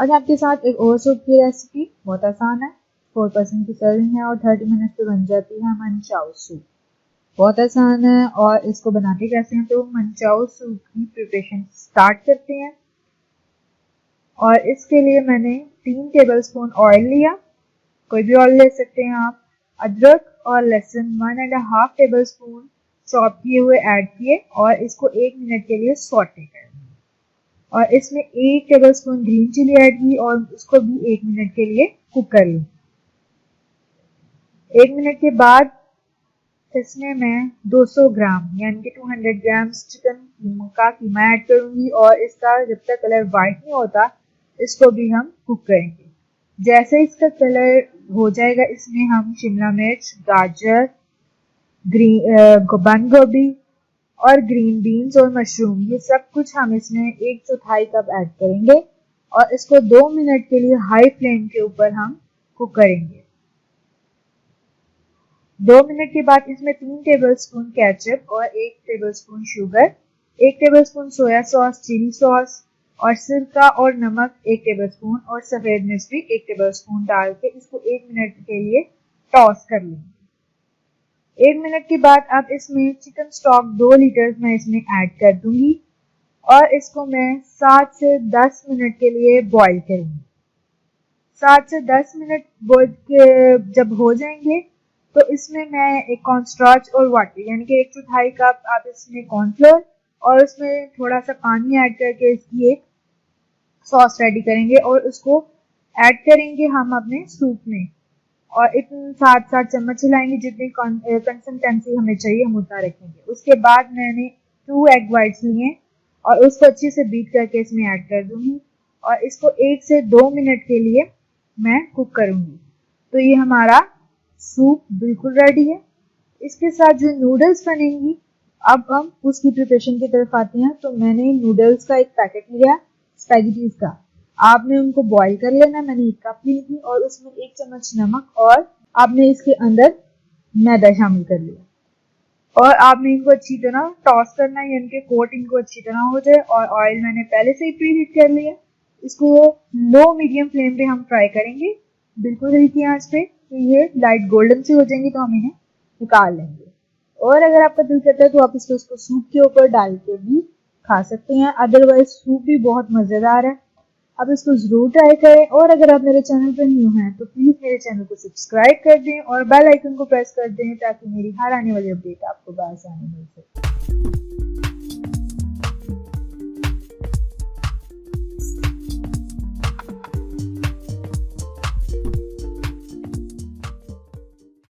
आज आपके साथ एक और सूप की रेसिपी, बहुत आसान है, 4% की सर्विंग है और 30 मिनट में बन जाती है मनचाओ सूप। बहुत आसान है और इसको बनाते कैसे हैं, तो मनचाओ सूप की प्रिपरेशन स्टार्ट करते हैं। और इसके लिए मैंने 3 टेबलस्पून ऑयल लिया, कोई भी ऑयल ले सकते हैं आप। अदरक और लहसुन 1.5 टेबलस्पून चॉप किए हुए ऐड किए और इसको 1 मिनट के लिए सॉटे कर दिया। और इसमें 1 टेबलस्पून ग्रीन चिली ऐड की और उसको भी 1 मिनट के लिए कुक कर ली। 1 मिनट के बाद इसमें मैं 200 ग्राम यानी कि 200 ग्राम चिकन का कीमा ऐड करूंगी और इसका जब तक कलर वाइट नहीं होता इसको भी हम कुक करेंगे। जैसे इसका कलर हो जाएगा इसमें हम शिमला मिर्च, गाजर, बंद गोभी और ग्रीन बीन्स और मशरूम, ये सब कुछ हम इसमें 1/4 कप ऐड करेंगे और इसको 2 मिनट के लिए हाई फ्लेम के ऊपर हम कुक करेंगे। 2 मिनट के बाद इसमें 3 टेबलस्पून केचप और 1 tablespoon sugar, 1 tablespoon soya sauce, chilli sauce और सिरका और नमक 1 टेबलस्पून और सफेद मिर्च भी 1 टेबलस्पून डाल के इसको 1 मिनट के लिए टॉस कर लेंगे। 1 मिनट के बाद अब इसमें चिकन स्टॉक 2 लीटर मैं इसमें ऐड कर दूंगी और इसको मैं 7 से 10 मिनट के लिए बॉईल करूंगी। 7 से 10 मिनट जब हो जाएंगे तो इसमें मैं एक कॉर्नस्टार्च और वाटर यानी कि 1/4 कप आप इसमें कॉर्नफ्लोर और उसमें थोड़ा सा पानी ऐड करके इसकी एक सॉस रेडी करेंगे और उसको ऐड करेंगे हम अपने सूप में और इतने 7 चम्मच हिलाएंगे, जितनी कंसिस्टेंसी हमें चाहिए हम उतना रखेंगे। उसके बाद मैंने 2 एग वाइट्स लिए और उसको अच्छे से बीट करके इसमें ऐड कर दूंगी और इसको 1 से 2 मिनट के लिए मैं कुक करूंगी। तो ये हमारा सूप बिल्कुल रेडी है। इसके साथ जो नूडल्स बनेंगी, अब हम उसकी प्रिपरेशन की तरफ आते हैं। तो मैंने नूडल्स का एक पैकेट लिया स्पैगेटीज का, आपने उनको बॉईल कर लेना। मैंने 1 कप ली थी और उसमें 1 चम्मच नमक और आपने इसके अंदर मैदा शामिल कर लिया और आपने इनको अच्छी तरह टॉस करना है, यानी कि कोट इनको अच्छी तरह हो जाए। और ऑयल मैंने पहले से ही प्री हीट कर लिया। इसको लो मीडियम फ्लेम पे हम फ्राई करेंगे, बिल्कुल हल्की आंच पे। तो ये लाइट गोल्डन सी हो जाएंगी तो हम इन्हें निकाल लेंगे। और अगर आपका दिल करता है तो आप इसको सूप के ऊपर डाल के भी खा सकते हैं, अदरवाइज सूप भी बहुत मजेदार है। आप इसको जरूर ट्राई करें और अगर आप मेरे चैनल पर न्यू हैं तो प्लीज मेरे चैनल को सब्सक्राइब कर दें और बेल आइकन को प्रेस कर दें ताकि मेरी हर आने वाली अपडेट आपको आसानी मिल सके।